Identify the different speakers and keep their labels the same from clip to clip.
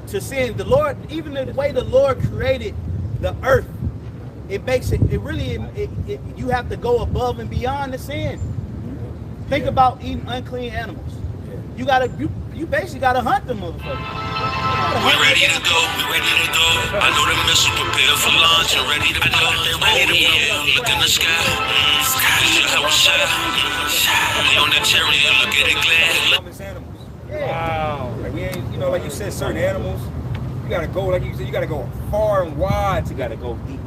Speaker 1: to sin. The Lord, even the way the Lord created the earth, it makes it really, you have to go above and beyond the sin. Think about eating unclean animals. You basically gotta hunt them motherfuckers.
Speaker 2: We ready to go, I know the missile prepared for launch and ready to blow. Ready to blow, look in the sky. This is how we shine. Lay on that chariot, look at it glad.
Speaker 3: Wow. Like we ain't, you know, like you said, certain animals, you gotta go, like you said, you gotta go far and wide to gotta go deep.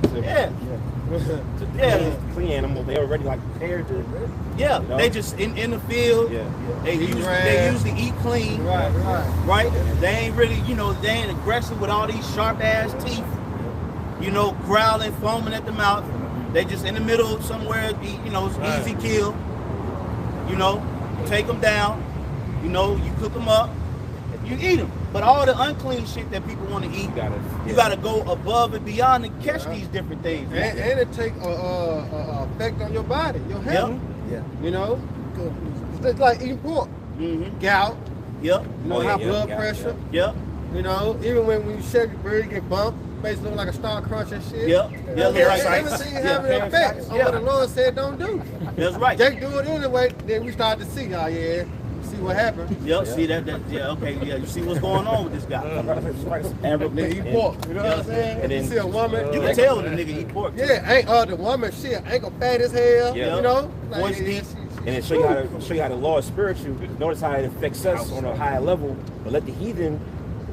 Speaker 4: Clean animal, they already like prepared to.
Speaker 1: Yeah, you know? They just in the field. Yeah. They usually eat clean. Right. They ain't really, they ain't aggressive with all these sharp ass teeth. Growling, foaming at the mouth. They just in the middle somewhere. It's easy kill. Take them down. You cook them up. You eat them. But all the unclean shit that people want to eat, you gotta go above and beyond to catch these different things.
Speaker 5: And it take a effect on your body, your health. It's like eating pork. Gout. High blood pressure. Even when you shave your beard, you get bumped. Face look like a Star Crunch and shit. Everything having an effect on what the Lord said don't do.
Speaker 1: That's right.
Speaker 5: Jake do it anyway, then we start to see, see what happened.
Speaker 1: See you see what's going on with this guy.
Speaker 5: They eat pork, you know what I'm saying? And then you see a woman.
Speaker 1: You can tell when the nigga eat pork.
Speaker 5: The woman, she ankle fat as hell,
Speaker 4: And then show you how the law is spiritual. Notice how it affects us on a higher level, but let the heathen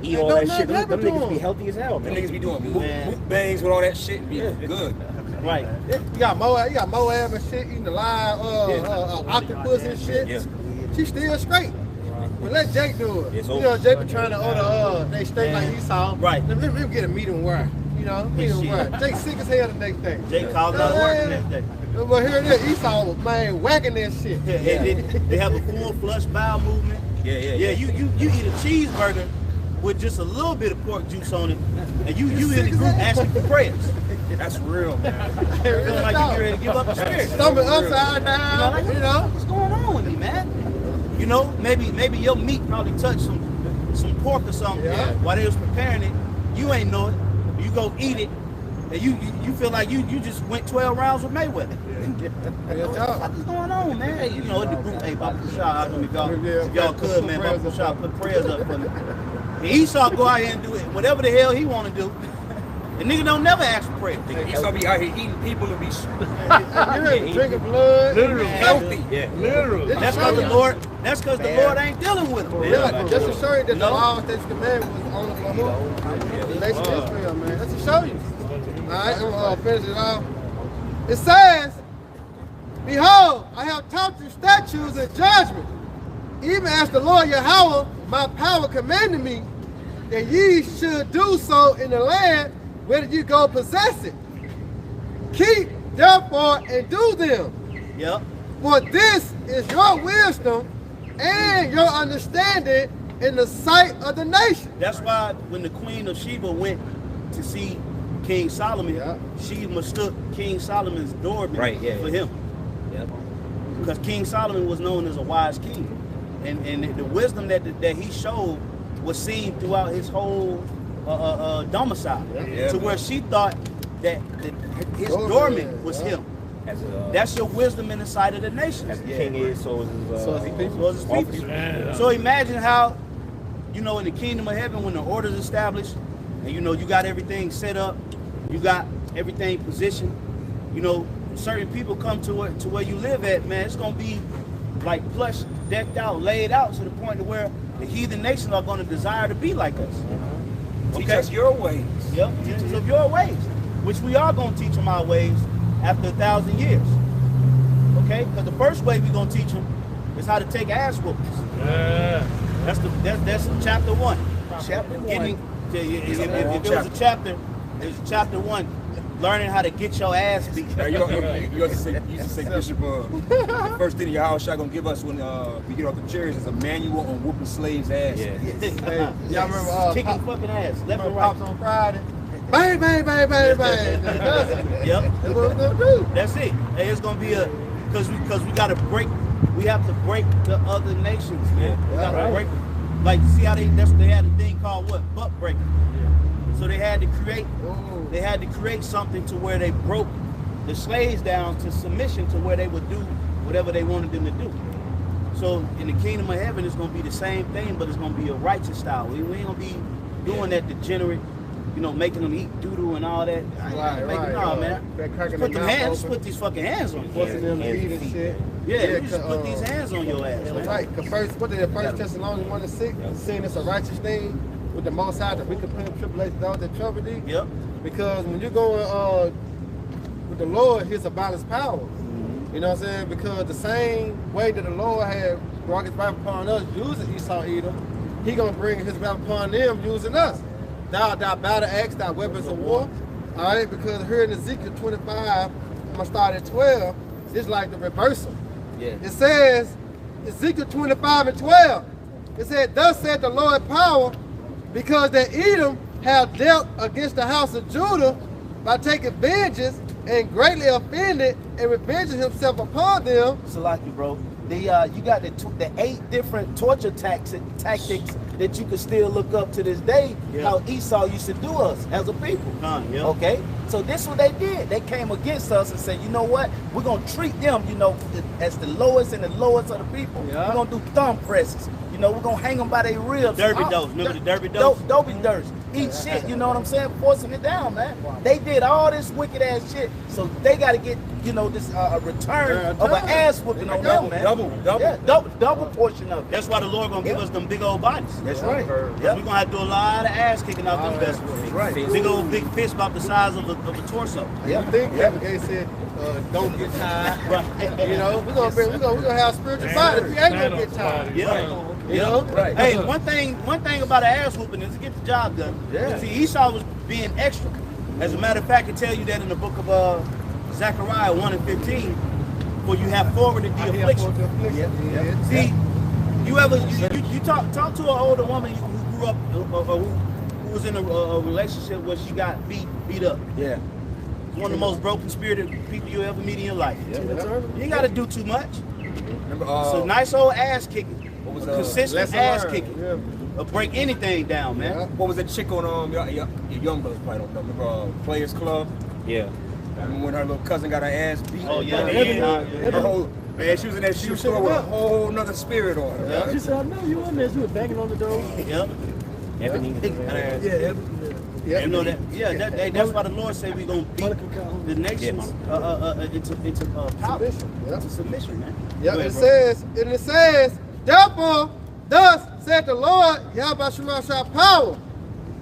Speaker 4: eat all that shit. Them niggas be healthy as hell, man.
Speaker 3: Them niggas be doing bangs with all that shit, be good.
Speaker 1: Right.
Speaker 5: You got Moab and shit, eating the live octopus and shit. She's still straight. But let Jake do it. Jake was trying to order they steak like Esau.
Speaker 1: Right.
Speaker 5: Let me get a medium rare. Medium rare. Jake sick as hell the next day.
Speaker 1: Jake called out work the next day.
Speaker 5: But here it is, Esau was whacking that shit.
Speaker 1: They have a full flush bowel movement. You eat a cheeseburger with just a little bit of pork juice on it, and you in the group asking for prayers.
Speaker 3: That's real, man.
Speaker 1: Feeling like you're ready to give up the spirit.
Speaker 5: Stomach upside down.
Speaker 1: What's going on with me, man? Maybe your meat probably touched some pork or something while they was preparing it. You ain't know it. You go eat it, and you feel like you just went 12 rounds with Mayweather. What's going on, man? In the group, hey, Baba Shah, if y'all could, man, Baba Shah, put prayers up for me. And Esau go out here and do it, whatever the hell he want to do. The nigga don't never ask for prayers.
Speaker 3: Esau be out here eating people and be
Speaker 5: drinking blood,
Speaker 3: literally healthy.
Speaker 5: Literally.
Speaker 1: That's because the Lord ain't dealing with him.
Speaker 5: Just to show you that the laws that command was only for who? The nation of Israel, man. That's to show you. Alright, I'm gonna finish it off. It says, behold, I have taught you statutes and judgment, even as the Lord Yahweh, my power commanded me, that ye should do so in the land where you go possess it. Keep, therefore, and do them. For this is your wisdom and your understanding in the sight of the nation.
Speaker 1: That's why when the Queen of Sheba went to see King Solomon, she mistook King Solomon's doorman for him. Because King Solomon was known as a wise king. And the wisdom that he showed was seen throughout his whole domicile, to where she thought that his doorman was him. That's your wisdom in the sight of the nation.
Speaker 4: As the king is, so is his
Speaker 1: people. So imagine how, in the kingdom of heaven, when the order is established, and you got everything set up, you got everything positioned, certain people come to where you live at, man, it's gonna be like plush, decked out, laid out to the point to where the heathen nations are going to desire to be like us.
Speaker 3: Teach us your ways.
Speaker 1: Teach us of your ways, which we are going to teach them our ways after 1,000 years. Okay? Because the first way we're going to teach them is how to take ass whoopings. That's chapter 1. Chapter 1. If it was a chapter, it was chapter 1. Learning how to get your ass beat.
Speaker 3: You used to say, Bishop, the first thing your house shot gonna give us when we get off the chairs is a manual on whooping slaves' ass.
Speaker 5: Y'all remember
Speaker 1: kicking fucking ass, left and right.
Speaker 5: Pops on Friday. Bang, bang, bang, bang, bang.
Speaker 1: Yep.
Speaker 5: That's what we're gonna do.
Speaker 1: That's it. Hey, it's gonna be because we gotta break. We have to break the other nations, man. We gotta break them. like see how they had a thing called what? Buck breaking. Yeah. So they had to create something to where they broke the slaves down to submission to where they would do whatever they wanted them to do. So in the kingdom of heaven, it's gonna be the same thing, but it's gonna be a righteous style. We ain't gonna be doing that degenerate, making them eat doo-doo and all that. Man. Just put these fucking hands on you.
Speaker 5: Forcing them to eat and shit.
Speaker 1: Yeah, just put these hands on your ass.
Speaker 5: Right, because First Thessalonians 1:6, saying it's a righteous thing with the Most High that we can put in tribulation those that trouble thee.
Speaker 1: Yep.
Speaker 5: Because when you're going with the Lord, He's about His power. You know what I'm saying? Because the same way that the Lord had brought His wrath upon us using Esau, Edom, He gonna bring His wrath upon them using us. Thou battle axe, thy weapons of war. All right, because here in Ezekiel 25, I'm gonna start at 12. It's like the reversal.
Speaker 1: Yeah.
Speaker 5: It says, Ezekiel 25:12. It said, "Thus said the Lord power, because that Edom have dealt against the house of Judah by taking vengeance and greatly offended and revenging himself upon them."
Speaker 1: Salaki, bro. You got the 8 different torture tactics that you can still look up to this day. Yeah. How Esau used to do us as a people. Yeah. Okay, so this is what they did. They came against us and said, you know what? We're gonna treat them, as the lowest and the lowest of the people. Yeah. We're gonna do thumb presses. We're gonna hang them by their ribs.
Speaker 6: Derby dose. Remember the derby dose?
Speaker 1: Derby dose. Eat shit, you know what I'm saying? Forcing it down, man. They did all this wicked ass shit, so they gotta get, this return of an ass whooping on them, man. Double portion of it.
Speaker 6: That's why the Lord gonna give us them big old bodies.
Speaker 1: That's right.
Speaker 6: Yeah. We're gonna have to do a lot of ass kicking out them vessels.
Speaker 1: That's right.
Speaker 6: Big fist about the size of a torso.
Speaker 5: Yeah. I think Kevin Gates said, don't get tired. Right. We're gonna have spiritual body if you ain't gonna get tired.
Speaker 6: Yeah.
Speaker 1: Right.
Speaker 6: Hey, one thing about an ass whooping is to get the job done.
Speaker 1: Yeah.
Speaker 6: See, Esau was being extra. As a matter of fact, I tell you that in the book of Zechariah 1:15, for you have forwarded the affliction.
Speaker 5: Yeah.
Speaker 6: See, you talk to an older woman who grew up who was in a relationship where she got beat up.
Speaker 1: Yeah.
Speaker 6: One of the most broken spirited people you ever meet in your life.
Speaker 1: Yeah.
Speaker 6: You ain't got to do too much.
Speaker 3: Remember,
Speaker 6: It's a nice old ass kicking. Consistent ass kicking.
Speaker 5: Yeah.
Speaker 6: Break anything down, man.
Speaker 5: Yeah.
Speaker 3: what was the chick on your young brothers probably don't know. Remember Players Club?
Speaker 4: Yeah.
Speaker 3: Remember when her little cousin got her ass beat?
Speaker 6: Oh yeah,
Speaker 3: Man, she was in that shoe store with a whole nother spirit on her.
Speaker 6: Yeah.
Speaker 7: She said, I know you in there. She was banging on the door.
Speaker 6: Yep.
Speaker 4: Ebony.
Speaker 6: You know that? Yeah, that's why the Lord said we're gonna beat the nations into power, into submission, man.
Speaker 5: Yeah, it says, therefore, thus said the Lord, Yahweh Shemashah power,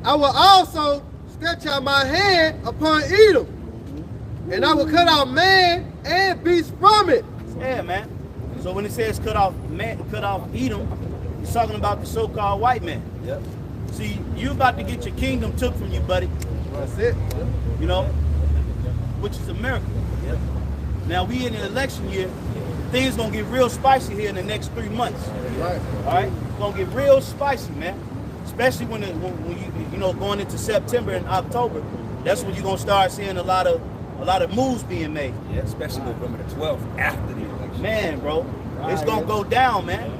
Speaker 5: I will also stretch out my hand upon Edom, and I will cut off man and beast from it.
Speaker 6: Yeah, man. So when it says cut off Edom, it's talking about the so-called white man.
Speaker 1: Yep.
Speaker 6: See, you about to get your kingdom took from you, buddy.
Speaker 5: That's it.
Speaker 6: Which is America.
Speaker 1: Yep.
Speaker 6: Now we in an election year. Things gonna get real spicy here in the next 3 months.
Speaker 5: Right.
Speaker 6: All right, gonna get real spicy, man. Especially when you going into September and October. That's when you're gonna start seeing a lot of moves being made.
Speaker 3: Yeah, especially November the 12th after the election.
Speaker 6: Man, bro, it's gonna go down, man.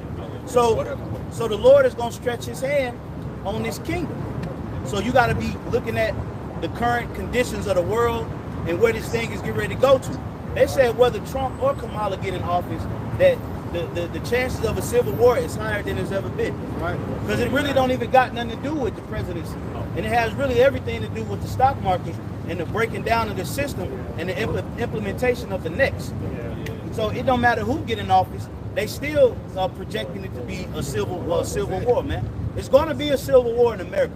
Speaker 6: So the Lord is gonna stretch His hand on this kingdom. So you got to be looking at the current conditions of the world and where this thing is getting ready to go to. They said whether Trump or Kamala get in office, that the chances of a civil war is higher than it's ever been.
Speaker 5: Right.
Speaker 6: Because it really don't even got nothing to do with the presidency. And it has really everything to do with the stock market and the breaking down of the system and the implementation of the next. So it don't matter who get in office, they still are projecting it to be a civil war, man. It's going to be a civil war in America.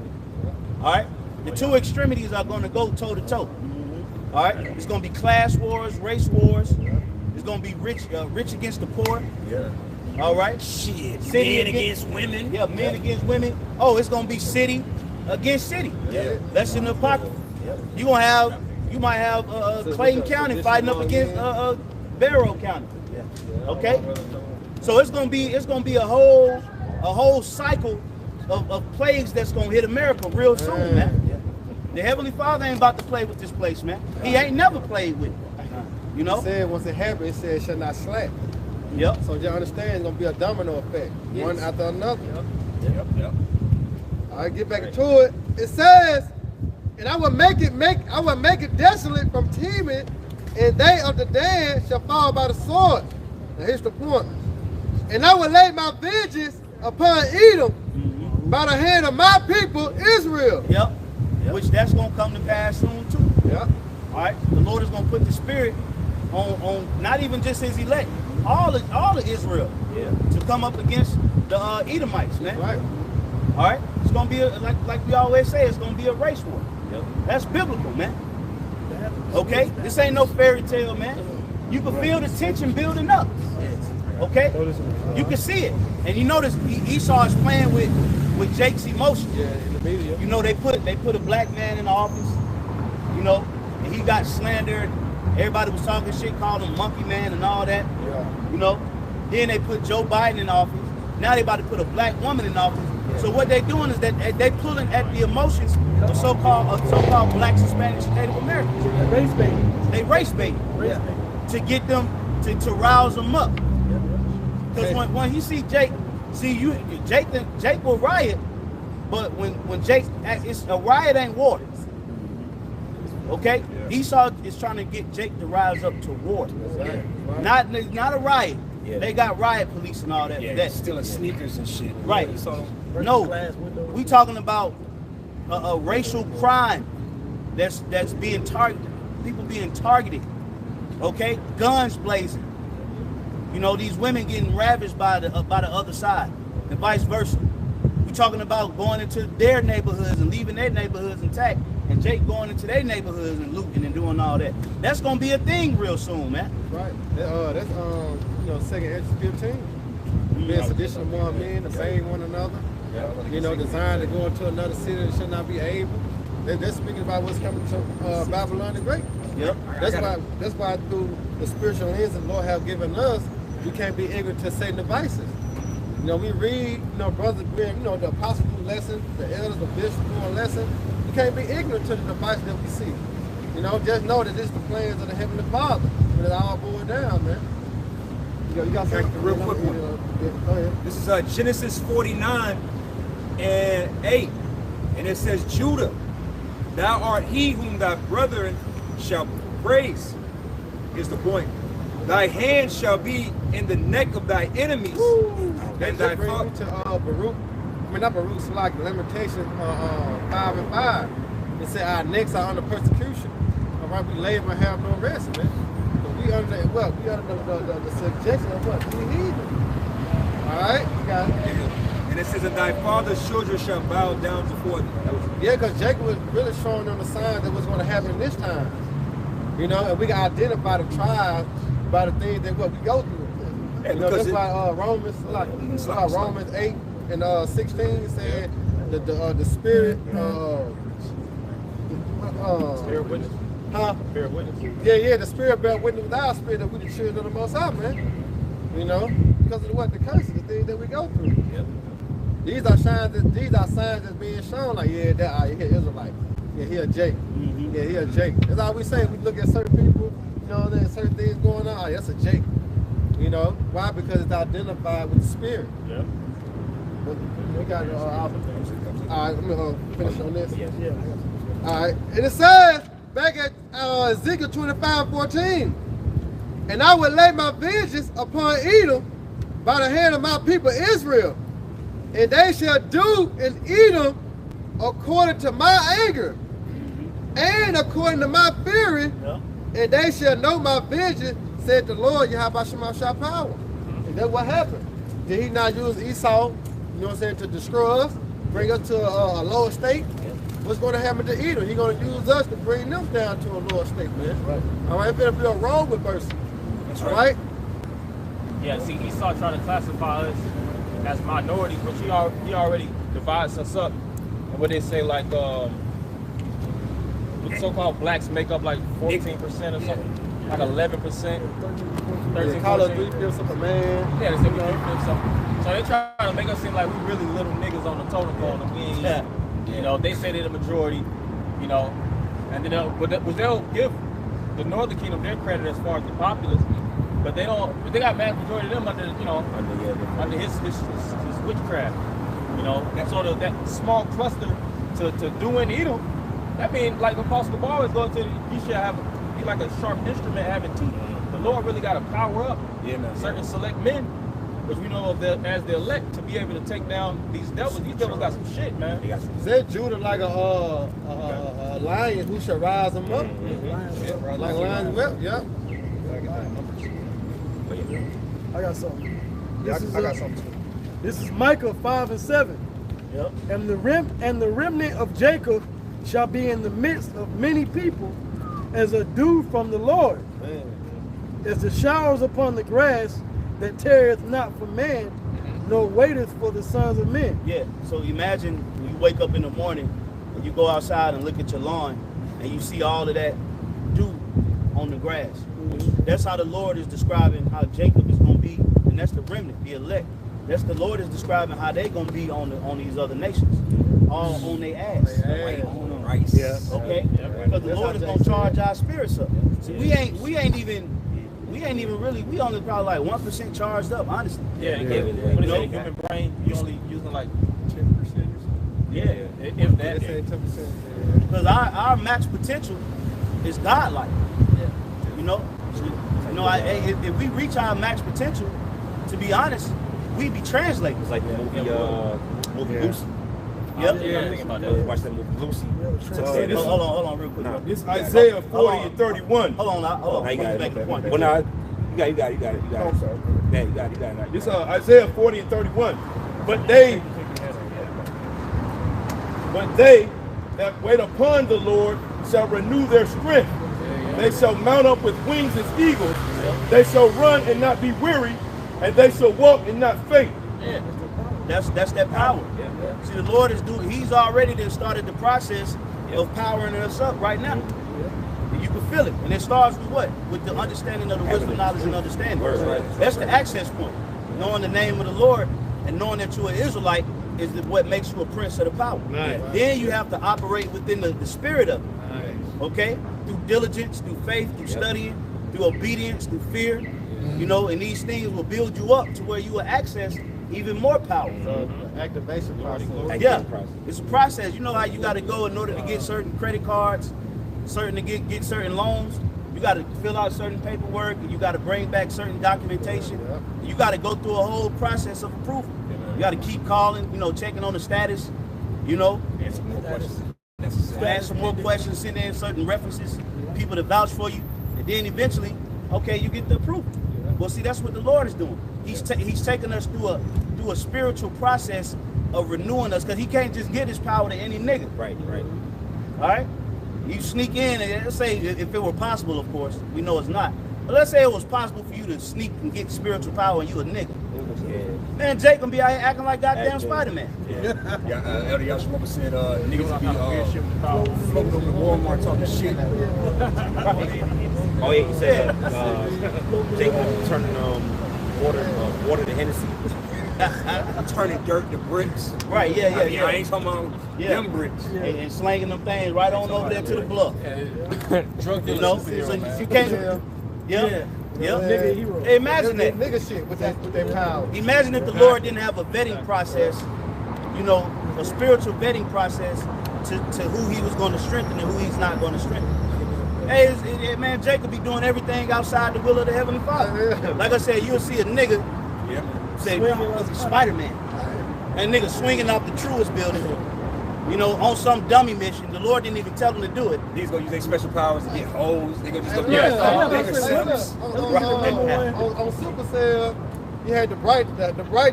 Speaker 6: All right? The two extremities are going to go toe to toe. All right? It's going to be class wars, race wars. It's going to be rich against the poor.
Speaker 3: Yeah.
Speaker 6: All right?
Speaker 7: Shit.
Speaker 6: City
Speaker 7: Men against women.
Speaker 6: Yeah, men against women. Oh, it's going to be city against city.
Speaker 3: Yeah.
Speaker 6: That's in the pocket. You might have Clayton County fighting up against Barrow County. Okay? So it's going to be a whole cycle of plagues that's gonna hit America real soon, man. The Heavenly Father ain't about to play with this place, man. He ain't never played with it.
Speaker 5: It said once it happens, it said it shall not slack.
Speaker 6: Yep.
Speaker 5: So you understand, it's gonna be a domino effect, one after another.
Speaker 3: Yep.
Speaker 5: All right, get back into it. It says, and I will make it desolate from teeming, and they of the dead shall fall by the sword. Now here's the point. And I will lay my vengeance upon Edom by the hand of my people Israel.
Speaker 6: Yep. Which that's gonna come to pass soon too.
Speaker 5: Yep.
Speaker 6: All right. The Lord is gonna put the Spirit on not even just His elect, all of Israel, to come up against the Edomites, man.
Speaker 5: Right.
Speaker 6: All right. It's gonna be like we always say. It's gonna be a race war. Yep. That's biblical, man. Okay. This ain't no fairy tale, man. You can feel the tension building up. Okay. You can see it, and you notice Esau is playing with Jake's emotions.
Speaker 5: Yeah, in the media.
Speaker 6: You know, they put a black man in the office, you know, and he got slandered. Everybody was talking shit, called him monkey man and all that.
Speaker 5: Yeah.
Speaker 6: You know. Then they put Joe Biden in office. Now they about to put a black woman in office. So what they doing is that they pulling at the emotions of so-called blacks, Hispanics, and Native Americans.
Speaker 7: Race bait.
Speaker 6: They race bait to get them to rouse them up. Because when he see Jake, Jake will riot, but when Jake, a riot ain't war. Okay, Esau is trying to get Jake to rise up to war. Not a riot. They got riot police and all that. That's
Speaker 3: stealing sneakers and shit.
Speaker 6: Right. No, we talking about a racial crime that's being targeted. People being targeted. Okay, guns blazing. You know, these women getting ravaged by the other side, and vice versa. We talking about going into their neighborhoods and leaving their neighborhoods intact, and Jake going into their neighborhoods and looting and doing all that. That's gonna be a thing real soon, man.
Speaker 5: Right. That's you know, 2nd Ezra 15. Being sedition among men, obeying one another. You know, designed to go into another city that should not be able. They're speaking about what's coming to Babylon the Great.
Speaker 6: Yep.
Speaker 5: That's why through the spiritual lens that the Lord have given us, we can't be ignorant to Satan's devices. You know, we read, you know, brothers being, you know, the apostles do lesson, the elders, the bishops doing lesson. You can't be ignorant to the device that we see. You know, just know that this is the plans of the Heavenly Father. When it all boiled down, man. You got something
Speaker 3: real quick one.
Speaker 5: Go ahead.
Speaker 3: This is Genesis 49 and 8. And it says, Judah, thou art he whom thy brethren shall praise. Here's the point. Thy hand shall be in the neck of thy enemies.
Speaker 5: And thy brings me to Baruch. I mean, not Baruch, it's like Lamentation 5 and 5. It said, our necks are under persecution. All right, we labor and have no rest, man. But we under what? We under the subjection of what? We need them. All right, you got it.
Speaker 3: And it says, and thy father's children shall bow down before thee.
Speaker 5: Yeah, because Jacob was really showing them the signs that was going to happen this time. You know, and we can identify the tribe by the things that what we go through.
Speaker 3: Yeah,
Speaker 5: you know, that's why Romans 8 and 16 said that the spirit
Speaker 7: Bear witness.
Speaker 5: Huh?
Speaker 7: Bear witness.
Speaker 5: Yeah, the spirit bear witness with our spirit that we the children of the Most High, man. You know, because of what the curses, the things that we go through.
Speaker 7: Yep.
Speaker 5: These are signs that's being shown. Like, yeah, that here Israelite. Yeah, he a Jake. Yeah, he a Jake. That's all we say. We look at certain people, you know, there's certain things going on. Oh, that's a Jake. You know why? Because it's identified with the spirit.
Speaker 7: Yeah.
Speaker 5: But we got all right. Let me finish on this.
Speaker 7: Yeah.
Speaker 5: All right, and it says back at Ezekiel 25:14, and I will lay my vengeance upon Edom by the hand of my people Israel, and they shall do in Edom according to my anger and according to my fury, and they shall know my vengeance, said the Lord, Yahweh Shema power. And that's what happened. Did he not use Esau, you know what I'm saying, to destroy us, bring us to a lower state? What's going to happen to Edom? He's going to use us to bring them down to a lower state, man. Right. All right, it's going to be a wrong with person. That's right.
Speaker 7: Yeah, see, Esau trying to classify us as minorities, but he already divides us up. And what they say, like, so-called blacks make up like 14% or something, like 11%, 13%.
Speaker 5: They call us 3/5 of a man.
Speaker 7: Yeah, they say we 3/5 something. So they try to make us seem like we really little niggas on the totem pole, and we ain't. You know, they say they're the majority. You know, and then they'll give the Northern Kingdom their credit as far as the populace, but they don't. But they got vast majority of them under, you know, under his witchcraft. You know, that sort of that small cluster to do and eat them. That means like Apostle Ball is going to, you should be like a sharp instrument having teeth. The Lord really got to power up certain select men, which we know of as the elect, to be able to take down these devils. These devils got some shit, man.
Speaker 5: Is that Judah like a lion who shall rise him up? Like a lion whip, yeah. I got something. I got something. This is Micah 5 and 7.
Speaker 6: Yep.
Speaker 5: And the remnant of Jacob shall be in the midst of many people, as a dew from the Lord, as the showers upon the grass, that tarrieth not for man, nor waiteth for the sons of men.
Speaker 6: Yeah. So imagine you wake up in the morning and you go outside and look at your lawn and you see all of that dew on the grass. That's how the Lord is describing how Jacob is going to be, and that's the remnant, the elect. That's the Lord is describing how they're going to be on these other nations, all on their ass.
Speaker 4: Right.
Speaker 5: Yeah.
Speaker 6: Okay. Because the Lord is going to charge our spirits up. See, we ain't even really. We only probably like 1% charged up, honestly.
Speaker 7: Yeah. What is it? Human brain, you only using like 10% or something. Yeah. If that.
Speaker 5: 10%.
Speaker 6: Because our max potential is godlike. You know, if we reach our max potential, to be honest, we be translating.
Speaker 4: It's like the movie Lucy.
Speaker 6: Yep.
Speaker 7: I'm thinking about that.
Speaker 4: Watch that movie Lucy.
Speaker 6: Hold on, real quick.
Speaker 4: Nah,
Speaker 3: This is Isaiah 40 and 31.
Speaker 6: Hold on.
Speaker 4: Now you got it.
Speaker 6: Make a point.
Speaker 4: Well, now you got it.
Speaker 3: Oh, I'm sorry.
Speaker 4: Yeah, you got it.
Speaker 3: This is Isaiah 40 and 31. But they that wait upon the Lord shall renew their strength. They shall mount up with wings as eagles. They shall run and not be weary, and they shall walk and not faint.
Speaker 6: Yeah. That's that power. See, the Lord is He's already started the process of powering us up right now. And you can feel it. And it starts with what? With the understanding of the wisdom, knowledge, and understanding. That's the access point. Knowing the name of the Lord and knowing that you're an Israelite is what makes you a prince of the power.
Speaker 5: Right.
Speaker 6: Then you have to operate within the spirit of it. Okay? Through diligence, through faith, through studying, through obedience, through fear. You know, and these things will build you up to where you will access even more power.
Speaker 5: Activation process.
Speaker 6: Yeah, it's a process. You know how you got to go in order to get certain credit cards, to get certain loans. You got to fill out certain paperwork, and you got to bring back certain documentation. You got to go through a whole process of approval. You got to keep calling, checking on the status,
Speaker 3: Answer more questions.
Speaker 6: ask some more questions, send in certain references, people to vouch for you, and then eventually, okay, you get the approval. Well, see, that's what the Lord is doing. He's taking us through a spiritual process of renewing us, because He can't just get His power to any nigga.
Speaker 4: Right.
Speaker 6: All right? You sneak in, and let's say, if it were possible, of course, we know it's not. But let's say it was possible for you to sneak and get spiritual power and you a nigga. Man, Jake gonna be out here acting like goddamn Spider-Man.
Speaker 3: Elder Yashimoka said niggas will be floating over the Walmart talking shit.
Speaker 4: Oh yeah, he said Jacob turning water to Hennessy.
Speaker 3: Turning dirt to bricks.
Speaker 6: Right, yeah.
Speaker 3: I ain't talking about them bricks.
Speaker 6: And slanging them things right on over there to the bluff.
Speaker 7: Drug
Speaker 6: So
Speaker 7: dealers.
Speaker 6: you can't. Yeah.
Speaker 5: Nigga hero.
Speaker 6: Hey, imagine that.
Speaker 5: Nigga shit with their power.
Speaker 6: Imagine if the Lord didn't have a vetting process, a spiritual vetting process to who He was going to strengthen and who He's not going to strengthen. Hey, man, Jacob be doing everything outside the will of the Heavenly Father. Like I said, you'll see a nigga say, Spider-Man. And nigga swinging off the truest building, on some dummy mission. The Lord didn't even tell him to do it.
Speaker 3: These gonna use their special powers to get hoes. They gonna just go
Speaker 5: on Super Cell, you had the bright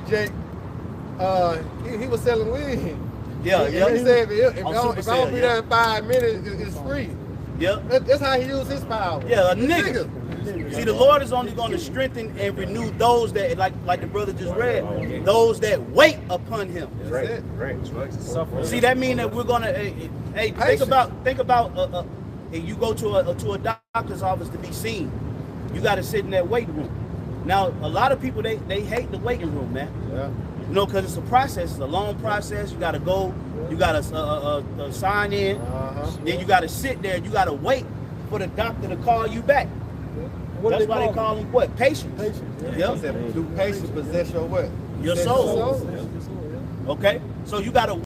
Speaker 5: Jake. He was selling weed.
Speaker 6: Yeah.
Speaker 5: He said if I
Speaker 6: On
Speaker 5: don't
Speaker 6: Super
Speaker 5: be
Speaker 6: Cell,
Speaker 5: there in 5 minutes, it's free.
Speaker 6: Yep.
Speaker 5: That's how he used his power.
Speaker 6: Yeah, a nigga. See, the Lord is only going to strengthen and renew those that, like the brother just read, those that wait upon Him.
Speaker 5: Right.
Speaker 6: See, that means that we're gonna. Hey, think about. You go to a doctor's office to be seen. You got to sit in that waiting room. Now, a lot of people they hate the waiting room, man.
Speaker 5: Yeah.
Speaker 6: Because it's a process. It's a long process. You got to go. You got to sign in. Then you got to sit there. You got to wait for the doctor to call you back. That's why they call them what? Patience. Yep.
Speaker 5: Do patience possess your what?
Speaker 6: Your soul. Okay.
Speaker 1: So you got to